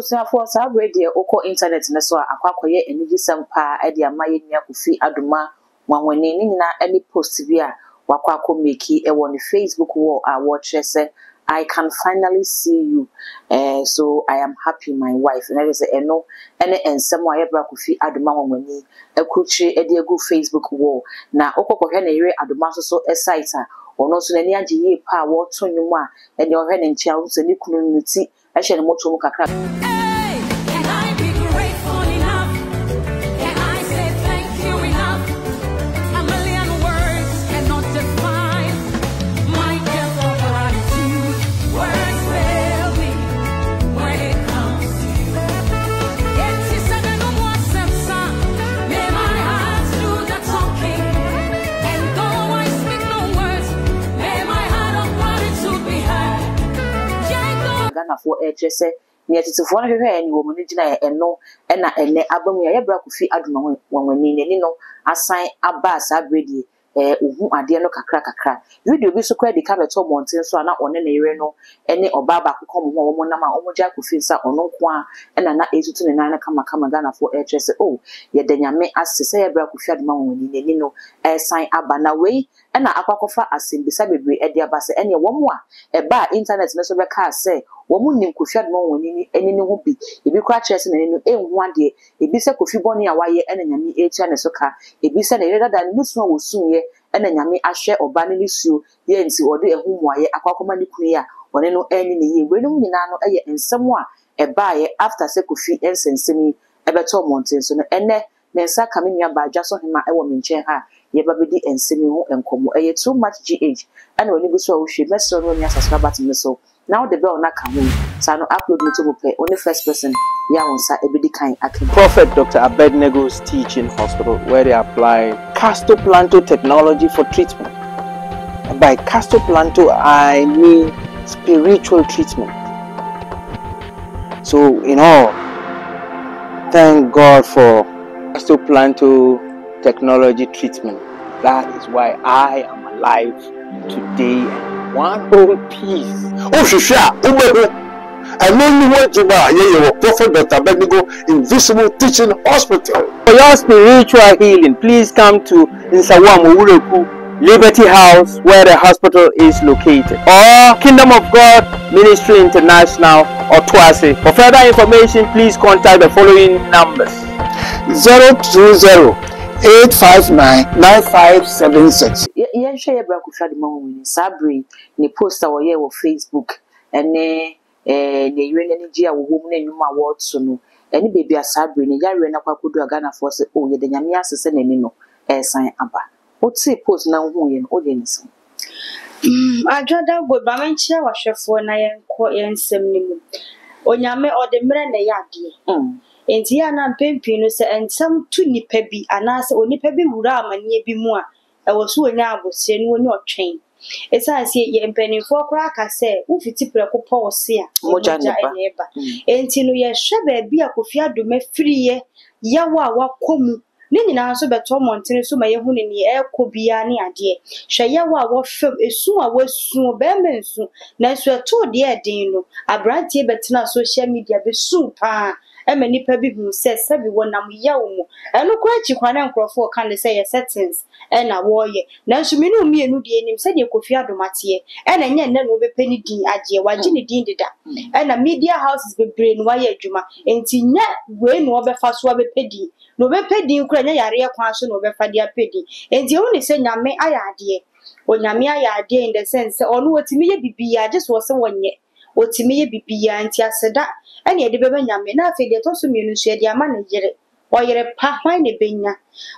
So for Sabrady, Oko internet, and so Aquaye and Nijisam Pa, Eddie Amaya Kufi Aduma, one when any post severe, Wakwako Miki, on the Facebook wall, I watch I can finally see you. So I am happy, my wife. And I say, no, and somewhere Kufi Aduma when he a kuchi a dear good Facebook wall. Now, Oko Henry Aduma so a siter, or not so any AG pa, what to you ma, and your head and child, and you couldn't see. I shall not to look at. For HSA near to one of her any woman and no and Abamu Kufi Aduma when we no assign Abbas Abredi Adia no kakra. You do be so credit carrot or mountain so not on any reno any or Baba who come home Omoja Kufinsa or no qua and an 829 come Ghana for HSA. Oh, yet then you may ask to say a Kufi Aduma when you no assign Abana way and Aquacofa as in beside Edia Bass any one more a bar internet no so car say. Woman named Kufi Aduma when any will be. If you crack chess and any one day, if you say Kofi Bonnie away and Yami H and a soca, if you send a rather than this one will soon ye and then Yami Asher or Banny Sue, Yancy or do a home wire, a command clear, or no any year, when you know and someone a buyer after Sekofi and send a better mountain so and then sa coming here by just on him I woman chair her, ye baby and semi and come too much GH and when you go so she mess on when you subscribe to me so. Now the bell not come in, so I no upload me to play. Only first person, Yawansa, everybody kind. Prophet Dr. Abednego's Teaching Hospital, where they apply Castoplanto technology for treatment. And by Castoplanto, I mean spiritual treatment. So, thank God for Castoplanto technology treatment. That is why I am alive today. One whole piece. Oh, Shisha, I know you want to buy Prophet Dr. Abednego Invisible Teaching Hospital. For your spiritual healing, please come to Nsawamu Ureku Liberty House, where the hospital is located, or Kingdom of God Ministry International or Twase. For further information, please contact the following numbers: 020 859-9576. Yeah, share Kufi Aduma when Sabri, ni poster or ye or Facebook, and the energy of woman and you award soon. Any baby a Sabri, and Yari and Aquakudu Ghana for say, oh, ye the Yamias and Nino, sign Abba. What's a post now? Who in audience? I dread that good Bamancha was chef for Nayan Court and Semnimu. Onyame or the Miranda Yadi. Enti ya na mpempino se ensam tu nipa bi anase onipa bi wura amanye bi mu a ewo so onya abose no oni otwen esa se ye mpanifo kra ka se ufiti preko pause a moja eneba enti no ye hwe ba bi Kofi Aduma firiye yawo a wakomu ni nyina so beto montene so maye hu ne ekobia ne ade hwe yawo a wofem esu a wasu be mensu na so eto de edin no abrantie betina social media be su pa many people says, Sabi one am yamu, and look quite you can for can say settings and a warrior. Now, she may know me and Nudian said you Kofi Aduma, and then will be penny dean at ye, while Jinny Dean did that. And a media house is be brain wire Juma, and Tina when no be fast will be peddy. No be peddy, Ukraine, area question over Fadia peddy. And the only say, Yame, I idea. Or Yamia idea in the sense, or no, to me be I just was one yet. Or to me be and Tia said that. And yet the baby Yamina figure to some share their manager or you're a behind the benya.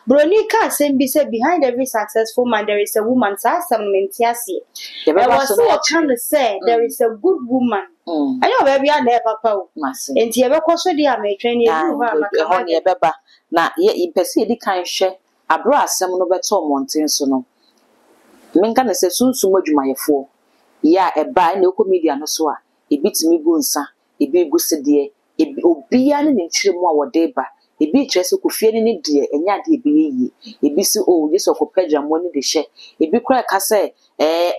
Bronica same be said behind every successful man there is a woman some mentiasi. I was so trying to say there is a good woman. I know baby I never pow. And you ever cost the army training you beba. Now ye perceive the kind share a brass some no better mountain so no. Menka say soon so much my four. Ya a buy no comedian so a bit me gunsa. Ebi gusede obia ne nchire mu a wode ba ebi kyerese Kofi ne de enya de ebi yi ebi si o yeso ko pagya mo ne de hye ebi kura ka se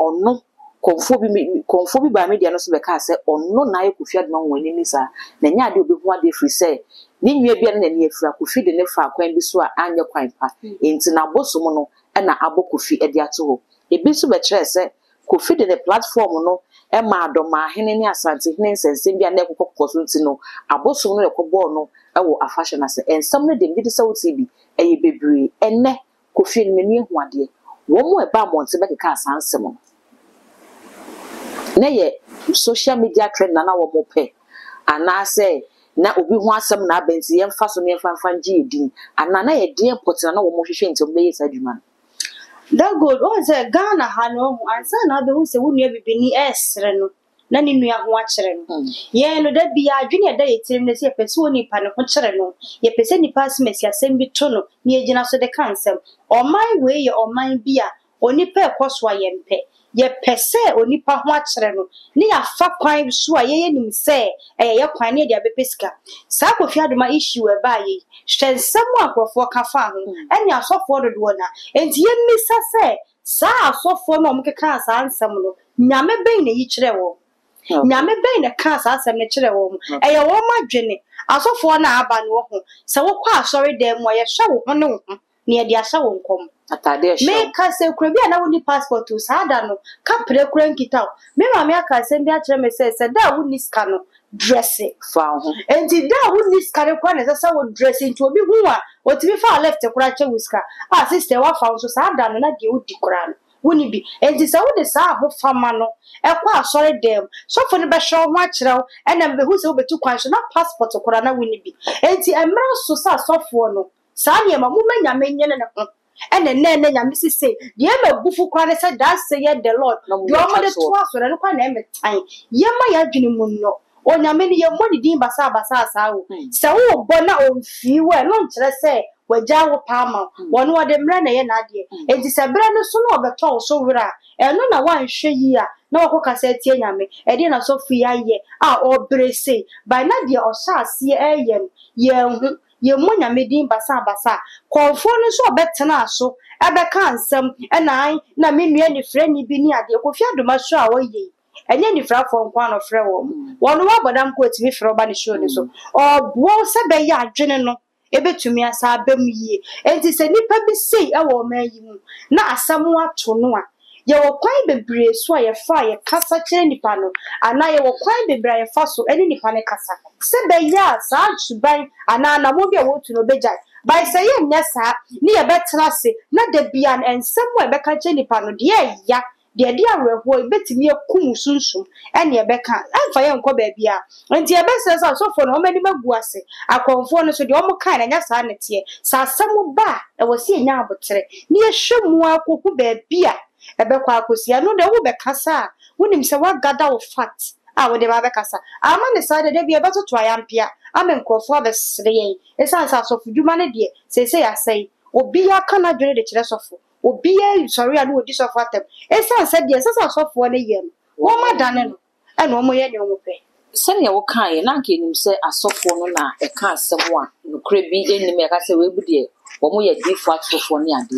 ono konfo bi ba media no so be ka se onno na ye Kofi Adoma woni ni sa na nya ade obi ho ade free say ni nwie bia na ne afira Kofi de ne fa kwan bi so a anye kwan pa enti na bosom no na abo Kofi ade ato ho ebi so be kire se Kofi de ne platform no e ma adoma hene ne asante hene nsense bia na ekokọ so nti no abosom no ekobọ no e wo afashion ase ensam no dem gidi se wo TV eye bebre enne Kofi ne ne hu ade wo mo e ba monte be ka asansem no na ye social media trend na wo mo pe ana say na obi ho asem na abenti ye mfa so ne mfa nji edin ana na ye de important na wo mo hwehwe nti mo be yesa adwuma that good o say Ghana ha no ansa na be hu se wo nua bibini esre no na ni nua ho akere no ye no da bia adwene da ye tirim na se pese oni pa ne ho kere no ye pese ni pass mesi asem bi to no ni egina so de kansem o man we ye o man bia oni pa ekoso ayempe ye pese oni pa ho akere no ni afa kwan so a ye nim se ye kwan ne dia bepesika sa Kofi Adoma issue e ba ye hwensem akrofo ka fa ho eni asofo dodo na enti ye misa se sa asofo no omkeka sa ansem no nyame ben ne yi kire wo nyame ben ne ka sa asem ne kire wo eye wo madwene asofo na aba ne wo ho se wo kwa asori dem wo ye hwe wo ho ne wo ho ne ye dia hwe wo nkom atade show me ka se kura bia na woni passport to sada no ka pre kura nkita me ma me aka se bia kire me se da woni ska no dress fa ho enti da woni ska ne kwa ne se wo dress nti obi hu a otimi fa left kura che wiska ah sister wa fa so sada no na de odi kura no woni bi enti se wo de sa ho fama no e kwa asori dem so fo ne be show ho akire wo ena be hu se wo betu kwan so na passport kura na woni bi enti emra so sa sofo no sa ne ma mu manya menye ne ho ene nene nyame sise de ma bufu kwa ne se that say the Lord de o mo de to aso ne kwa na emetan ye ma ya dwene mu no o nyame ne ye mo de din basa asa wo se wo bo na o fi we no nkire se wagya wo paama wono wo de mra na ye na ade enti se bra no so no obeto so wura eno na wan hwe yi a na wakoka se tie nyame e de na so fi aye a o brese by na de o sha ase eye ye hu ye mo nyame din basa konfo no so obetena so ebeka ansem ena na menua ni frɛ ni bi ni ade Kofi Adoma so a woye enye ni fra fo nkwa no frɛ wo wono wa bodam ko timi frɛ oba ni show ni so obo se be ya adwene no ebetumi asa abam yie enti se nipa bi sei e wo man yi mu na asam ato no a ye wo kwan bebre so a ye fa ye kasa kire nipa no ana ye wo kwan bebre ye fa so eni nipa ne kasa se be ya sa suban ana na mo bi a wo tu no bejai by say ye nyesa ni ye betena se na de bia ensem wo be ka kire nipa no de ya de awerho betimi ekum sunsum ene ye beka amfa ye nkọ ba bia enti ye besesa so fo no mani magu ase akonfo no so de omo kan na nya sa nete sa asem ba e wo si nya abotere ni ye hwemu akoku ba bia ebekwa akosia no de wo bekasa wonim se wagada wo fact a wo de ba bekasa ama ne sa de bia betoto ayampia ama nkrofo abesre yen esansa so fuduma ne de sese ya sei obi aka na dwene de kire sofo obi e sorry anu odi sofo atem esansa de sesa sofo ne yem wo madane no e no mo ye ne wo pe sene wo kan ye na nke nim se asofo no na e kan asem a no kra bi enim e ka se we bu de wo mo ye di asofo ne ade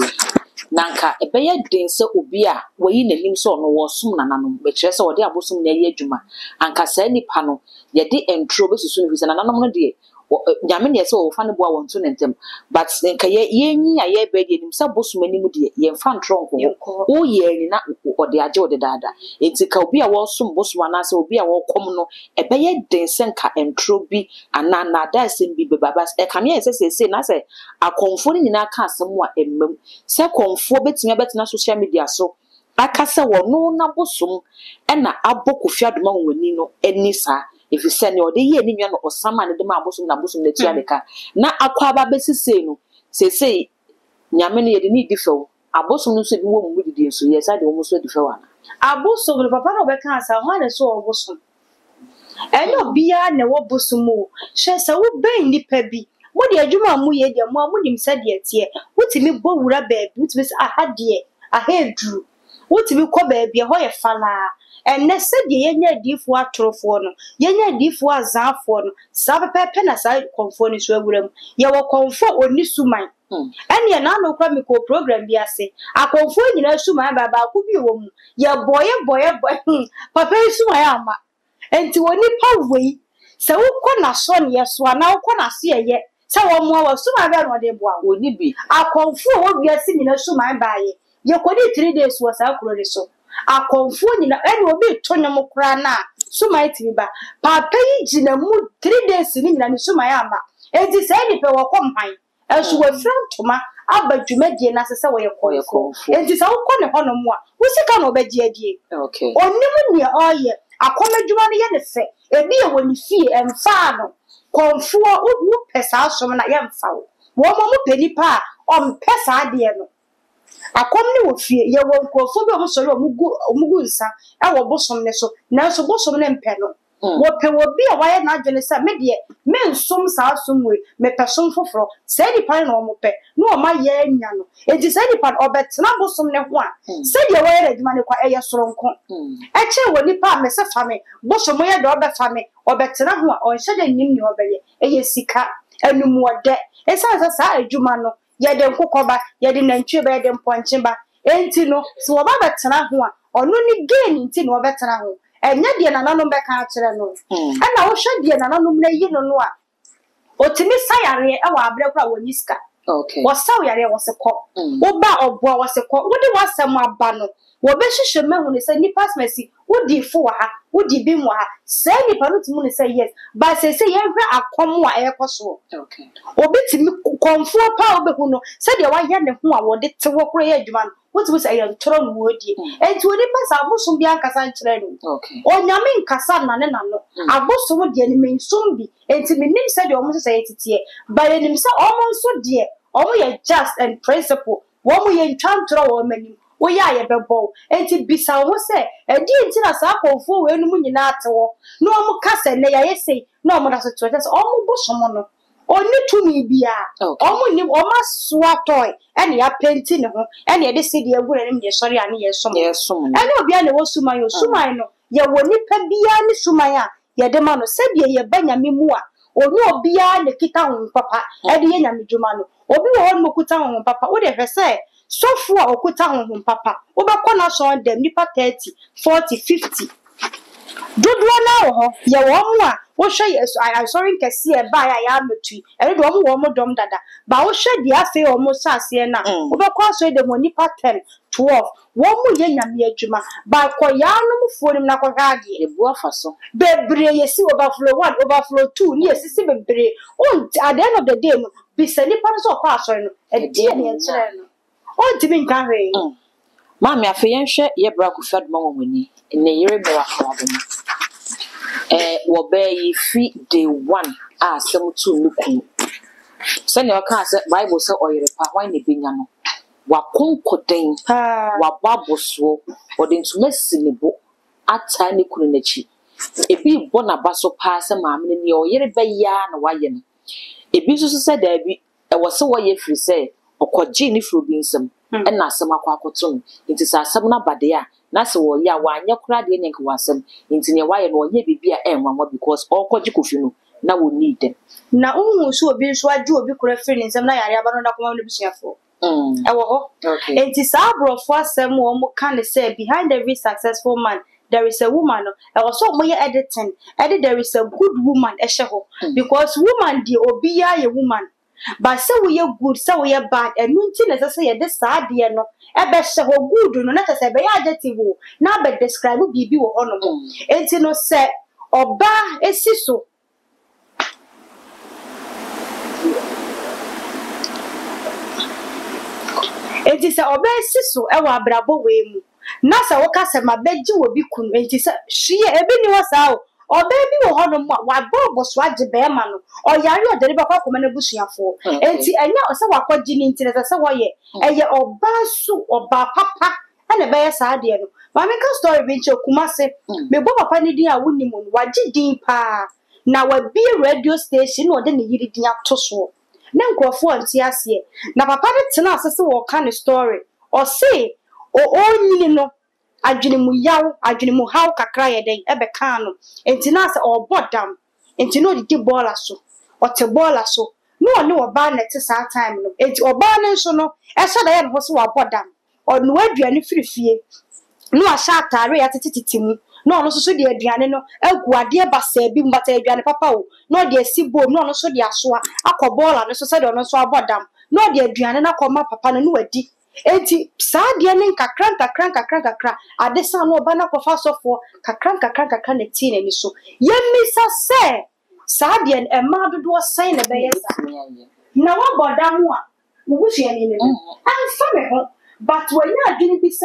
nanka ebeye den se obi a wayi nanim so no wo som nananom be kire se wo de abosom na ye adwuma anka sa nipa no ye de entro be susu no fi se nananom no de nyame ne se wo fa ne bo a wonto nentem but nka ye nyi ya ye be de nim se bosom anim de ye mfa ntronko wo ye ni na ode age ode dada enti ka obi a wo som bosom ana se obi a wo kom no ebeye den se nka entro bi ana na da se bi be baba e ka me se na se akonfo ni nyina ka asem a emmam se konfo betimi betena social media so akasa wo no na bosom e na abo Kofi Adoma woni no eni sa if you send your day ni nwa no osama ne de ma abosom na bosom na tia deka na akwa ba besise no se nyame ne ye de ni difew abosom no so bi wo mu didi so ye sa de wo mu so difew ana abosom no papa no be kan sa ho na so obosom enyo bia na wo bosom o hwe sa wo ben nipa bi mo de adwuma mu ye de mo nim sa de tie wotimi bo wura baabi wotimi sa aha de ahedru wotimi kɔ baabi ho ye fala enne se de yenya difo atrofo no yenya difo azafo no sa pepe na sa konfo ni so awuram ye wo konfo oni suman ene na no kwa mi ko program bi ase akonfo nyina suman baba ko bi wo mu ye boye papa suman ama enti woni pawei se wo kɔ na so ne ye so ana wo kɔ na se ye se wo mo wo suman ba no de boa woni bi akonfo wo bi ase nyina suman baaye ye kodi 3 days was akuro de so akonfo nyina ene obi tonyo kura na suman ti ba papa yi gina mu 3 days ni nyina ni suman ama enti se ni pe wo kompan enso we frantoma abadwumadie na sese wo ye konfo enti se wo kɔ ne hono mu a wo sika no obagye adie okay onim ne oye akomadwuma no ye ne fe ebi ye woni fie emfa no konfo wo pesa asom na ye mfa wo mo penipa on pesa de no akom ne wo fie ye wo nkofo bi o so omugu nsa e wo bosom ne so nanso bosom ne mpe no wo pe wo bi a waye na adwene sa me de me nsom sa asomwe me pesom foforo se di pan na o mo pe no o ma ye anya no enti se di pan obetena bosom ne ho a se di waye na djuma ne kwa eye soronko e che wo nipa me se fa me bosom ye de obefa me obetena ho a o hye de nim ne obeye eye sika anumu ode e sa adwuma no ye de nkokoba ye de nantwe ba ye de mponche ba enti no se wo ba betena ho a ono ni gain enti no obetena ho enye de nananom be ka akere no na wo hwe de nananom na yi no no a otimi sayare e wa abre kra woni ska okay wo saw yare wo se ko wo ba oboa wo se ko wo de wasem aba no wo be hwehwe mahu ne se nipa smesi wo di fo ha wo di bi mu ha se nipa no timu ne se yes ba se ye hwe akom a e koso okay obi timi konfo pa obi hu no se de wa ye ne ho a wo de te wo kro ye adwuma no what was I toro no wodi enti oni pesa abosom bi ankasa nkire no okay onyame nkasa na ne nano abosom de ni mensum bi enti menim se de omo se yetitie ba yenim se omo nso de omo ye just and principle wo mo ye ntwantoro wo manim wo ya ye bebo enti bisa wo se edi enti na sa konfo we no mu nyina atewo no omo kasa ne ya yesei no omo da so to just omo bosom no oni tumi bia omo ni o ma swatoy ene ya penti ne ho ene de sidi egure ne de sori ane ye som ene obi ane wo suman yo suman no ye woni pa bia ne suman a ye de ma no se bia ye banyame mu a oni obi a ne kita ho papa e de ye nyame dwuma no obi wo ho kuta ho papa wo de hwese sofu a okuta ho papa wo be kona so dem nipa 30 40 50 dodo na wo ye wo mu a wo hwe I sorry kesi e ba ya metui e do wo mo dom dada ba wo hwe dia fe wo mo sase na wo be kwa so de mo nipa 10 12 wo mu ye nyame adwuma ba ko ya no mu forim na ko gaade e bu afa so bebre yesi overflow 1 overflow 2 ni yesi bebre on at the end of the day no bi se nipa so kwa so no e die ne enkyere no on tibi nka hwe Mami afa yenhwe ye bra ku fad ma woni ne yire be wa ado wo be yi fi day 1 a asem tu nuku se ne oka se bible se oyire pa wan ne benya no wa konkoden wa baboso odi ntuma sinebo ata ne kunu nachi ebi bo na baso pa se maame ne oyire be ya na waye no ebi so se da bi e wo se wo ye firi se okoji ni firi bi nsem na asem akwakoto nti sa asem na bade a na se wo ya wa anya kura de ne nka asem nti ne waye no onye bibia enwanwa because okoji kofi no na wo need them na unhu so obi nso aju obi kura firi ne nsem na yare aba no na koma no bisuafo ewo ho nti sa abrofo asem wo mo kan say behind every successful man there is a woman also mo ye editing there is a good woman ehye because woman di obi ya ye woman but say we good say we bad enu nti na say ye de saa de no e be hye ho good no na say be ya adjective na be describe bibi wo hono mo enti no say oba esiso enti say oba esiso e wa brabo we mu na say wo ka say mabeji wo bi kunu enti say hye ebi ni wo saa o baby wo hono mo wa bobo so age be ma no o yare o dere be kwa koma na busuafo enti enya o se wakwaji ni ntire se wo ye eye oba su oba papa ana be ya saa de no ma me ka story bi nche kuma se me bo papa ni din a woni mo no waji din pa na wa bi radio station no de ne yiri din ato so na nkrofo anti ase na papa de tena asese wo ka ne story o se onyini no adwene mu yaw adwene mu haw kakra ye den ebeka no enti na se obodam enti no di bola so ote bola so no one oba na te sa time no enti oba ne so no ehye da ye no so wabodam onu aduane firifie no ahya atare ya tetiti mu no no so de aduane no agu ade basa bi mbata aduane papa o no de asibom no so de asoa akobola no so se de no so abodam no de aduane na koma papa no wadi enti saa de ne kakra adesa no oba na kofa sofo kakra na ti na ni so yemisa se saa de ema dodo san na be yesa na wabodam a wo hye ni ni amfa me ho but when you are doing this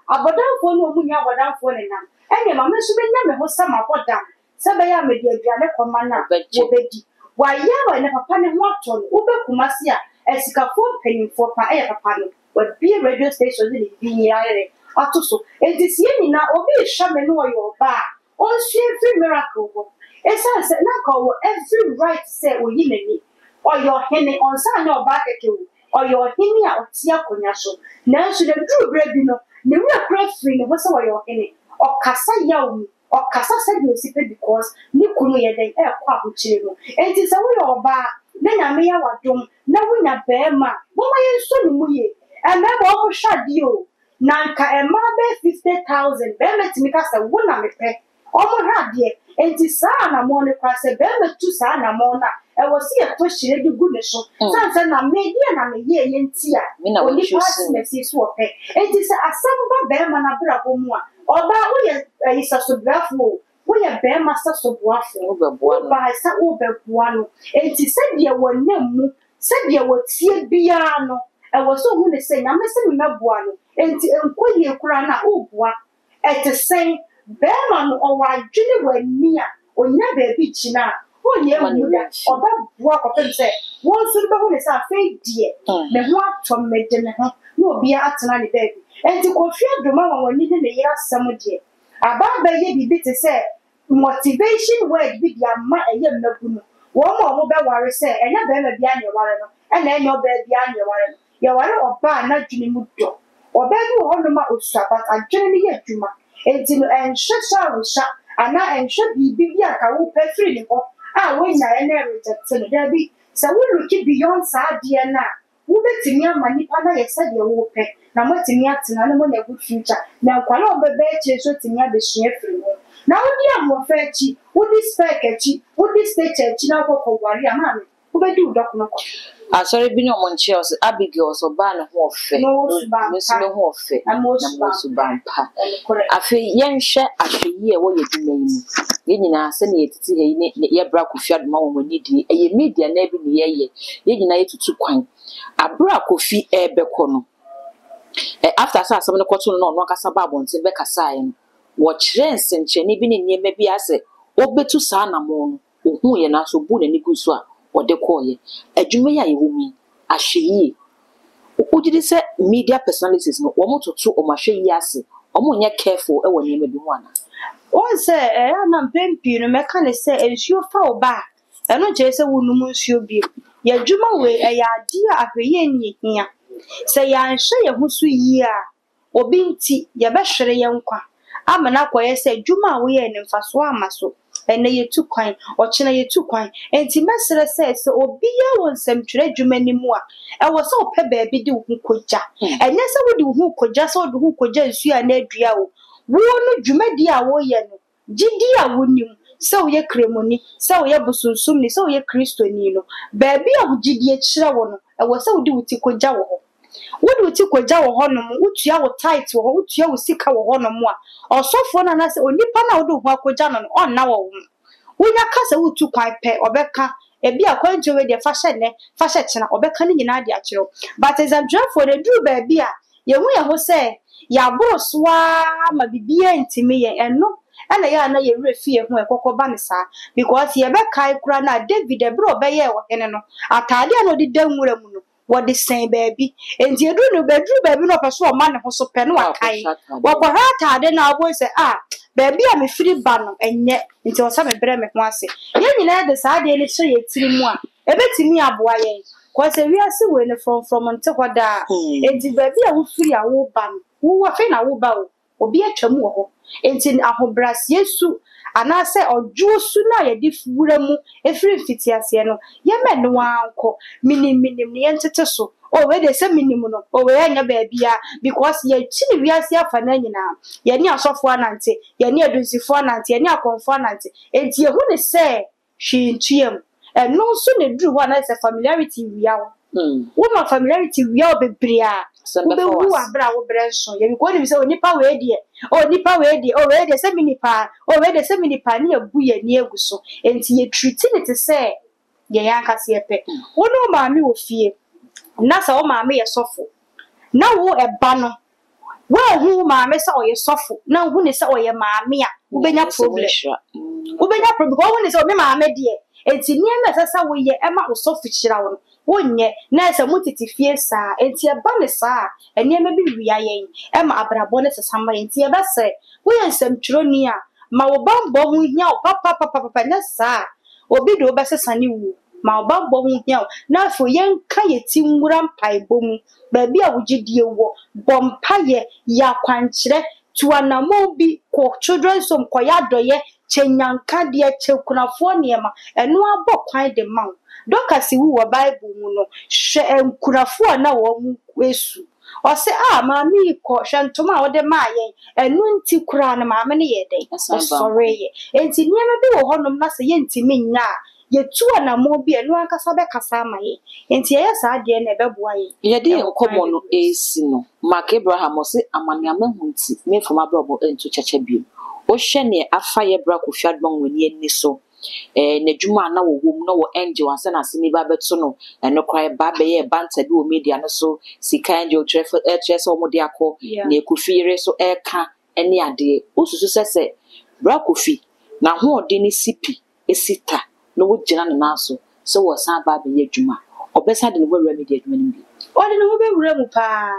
abodamfo no mu nya abodamfo ne nam ene ma me so be nya me ho sama bodam se be ya me de aduane koma na wo bedi wa ya wa ne papa ne ho ato wo be kumase a esikafo penimfo pa papa no wa bi radio station ni bi yare ato so edisi ni na obi hwa me no yo ba on see every miracle go esa se na ka wo every right say oyi nani or your hene on sa na oba keke wo or your hene a otia konya so na so de dru bre bi no ne wura kra free ne ho se wo your hene o kasa yawo o kasa se bi osipe because ni kunu ye den e kwa ho chire no enti se wo your oba na nya me ya wadom na wo nya be ma wo ma ye so ni mu ye e me bo ho hwade o na nka e ma be 50,000 be metimi ka se wo na me pe o mo hwade enti sa na mo ne kwa se be metu sa na mo na e wo si e to hire di gu ne so sanse na me dia na me ye enti a oni pass me si so pe enti se asamba be ma na bra bo mu a oba wo ye isa so brafo wo ye be ma sa so boafo wo be boa no ba sa wo be boa no enti se dia wo nam mu se dia wo tie bia no e wo so hu ne se na me se me boa no enti enkoye kura na wo boa e te sen be ma no o wa dwene wani a onya be bi china onye mu da oba boa ko pe se won so be hu ne sa fe die me ho atom me de ne ho no obi atena ne baby enti ko fi adoma wa wani ne yira sam die aba ba ye bibi te se motivation word bi dia ma eye mnagu no wo mo be ware se enya be ma bia ne ware no ena enya oba bia ne ware no ye ware oba na dwene mu do oba bi ho no ma osuabat adwene ne ye adwuma enti no enhwehwa wo sha ana enhwe bibi bi aka wo pe free ne ho a wo nya ene reject no da bi se wo look beyond sa de na wo betimi amani pa na ye se de wo pe na motimi atena na mo na good future na kwala obebe eche so timi abesua free ho na wo di amofa echi wo di spec echi wo di stage echi na kokko wari amame wo be di udok no ko sorry bi no mo nche os Abigail so ba na ho ofe no ho ofe na mo su bampa afi yenhwe ahweyi e wo ye dwuma yi mu ye nyina se na yetiti he ne ye bra Kofi Adoma wo mani di eye media na bi ne ye nyina yetutu kwan abra Kofi ebekọ no after sa asem ne kwoto no no kasa ba bonte be kasa ye no wo kire nsencheni bi ne niema bi ase obetu sa na mo no ohu ye na so bu na ni guso a ode koye adwuma ya yewumi ahweyi ugidi se media personalities no wo mototo o mahweyi ase o mo nya careful e wo niema bi ho ana o se na mpempi no meka ne se ensuo fa oba eno je se wo num nsuo bi ya adwuma we ya ade a ahweyi ni hia se ya nhwe ye husu yi a obi nti ye be hwere ye nkwa amana koye se adwuma we ye ne mfaso amaso ene yetu kwan ochina yetu kwan enti mesere se obi ya wonsem twere adwuma ni mu a e wo se ope baabi di hu koja enye se wo di hu koja se wo di hu koja nsu a na adua wo no dwuma di a wo ye no gidi a wonim se wo ye kremoni se wo ye busunsum ni se wo ye kristoni no baabi a wo gidi e kire wo no e wo se wo di wuti koja wo ho wo di wuti koja wo ho no mu utua wo tight wo ho utua wo sika wo ho no mu a osofo na na se onipa na wo di hu koja no on na wo wonya kasa wutu kwan pe obeka ebi akwanjo we de fashe chena obeka ni nyina ade akiro but as for the do baabi a ye hu ye ho se ya boroswa ma bibia ntimi ye eno ana ya na ye refie hu ekokoba ne sa because ye be kai kura na David e bro be ye wo hene no atade no de danwura mu no wo de sen baabi enti edu no bedru baabi no peso o ma ne ho so pe no akai wo ko ha atade na abo se baabi a me free ba no enye nti o sa me bre me ho ase ye nyina de sa de ni so ye tiri mu a ebetimi aboa ye ko se wi ase we ne from nte kwada enti baabi a wo free a wo ba no wo wa fe na wo ba wo obi atwam wo ho enti ahobrase su anase odwo su na ye di fura mu efiri fitiase no ye me no anko minim ne yentete so o we de se minim no o we anya ba bia because ye chini wiase afa na nyina ye ni asofo anante ye ni adusifo anante ye ni akonfo anante enti ye hu ne se hwi ntuam no so ne dru ho na se familiarity wiawo woman familiarity wiawo bebria ube wu abra wo brenso ye ko ni se onipa we die onipa we die o we de se minipa o we de se minipa ni abu ye ni eguso enti ye treat it se ye yankase epe wono maami wo fie na sa wo maami ye sofo na wo eba no wo hu maami sa o ye sofo na hu ne sa o ye maami a ubenya problem because wo ne sa o me maami die enti ni ema sasa wo ye ema wo sofo chira wo wonye na esa mutiti fie sa enti eba ne sa eniema bi wia yen ema abrabo ne sesama enti eba se wo ye nsem twironi a ma wo bambo hu hia o papa na sa obi do be sesane wu ma wo bambo hu hia na afo yen ka yeti nwura mpaebo mu ba bi a wogidie wo bompaye ya kwankyere tuanamo bi ko children som koya doye chenyanka de chekunafo niema eno abokwan de man dokasi wu wo bible mu no hwe enkurafo na wo mu esu o se maami ko hwantoma wo de maayen enu nti kura na maami ne ye den sorry ye enti niema bi wo honom na se ye ntimi nya yetu anamo bi enu ankasa be kasa amaye enti ye sa de na beboa ye de enkomo no esi no Mark Abraham o se amaniama hunti me fama brobo entu cheche bi o hwe ne afa ye bra ko fiadbon wani ani so na dwuma na wo wom na wo angel ansa na sini ba beto no eno kwai ba be ye banta bi o media no so sika angel treso mo de akọ na ekufire so eka ene ade osusu sese bra kofi na ho ode ni sipi esita no wo gina na so so wo san ba be ye dwuma obesa de no wo media dwuma ni bi ode no be wura mu pa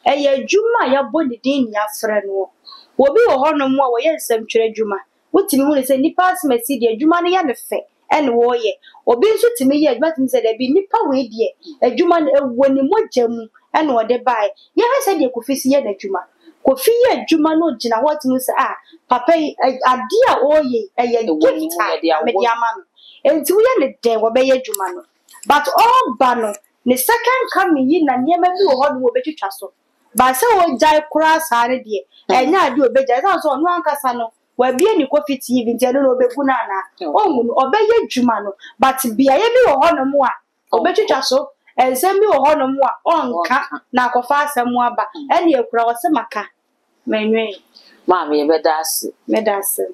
eye dwuma ya bodi din ya frɛ no obi wo hono mu a wo ye nsɛm twere dwuma wotimi hu ne se nipa asmasi de adwuma ne ya ne fe ene wo ye obi nso timi ye adwuma timi se de bi nipa we de adwuma ewo ni mogya mu ene wo de bai ye ha se de kofisi ye na adwuma kofi ye adwuma no gina ho timi se papa ade a o ye eye gift mediama no enti wo ye ne de wo be ye adwuma no but all bano ne second coming yi na niema bi wo ho no wo betwitwa so ba se wo jai kura sare de enya ade obegya so no ankasa no wabie ni Kofi TV ntia no obegu na na omu obeye dwuma no but bia ye bi wo hono mu a obetwitwa so ensem bi wo hono mu a onka na akofa asem aba ene ekura wo se maka menwe maami ye bedase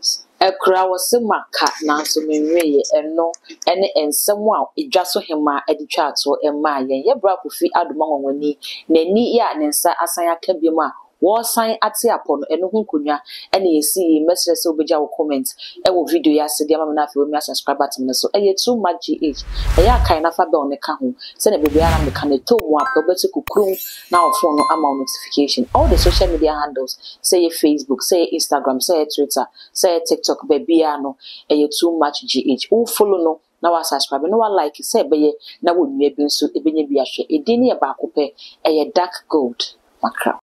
ekura wo se maka na so menwe ye eno ene ensem a edwa so hema editwa ato emma ye bra Kofi adoma wonwani nani ya ne nsa asan aka biemu a wo sign ate apono eno hu konwa ene yesi message se obeja wo comment e wo video ya se dia ma na afi wo mi subscribe button no so eye too much gh e ya kan na fa be on ka ho se na bebe ara me kan to mu apo betu kukrum na wo phone no ama notification all the social media handles say Facebook say Instagram say Twitter say TikTok bebe ano eye too much gh wo follow no na wa subscribe no wa like say beye na wo nua bi nso ebenya bi ahwe edini e ba akopɛ eye dark gold makra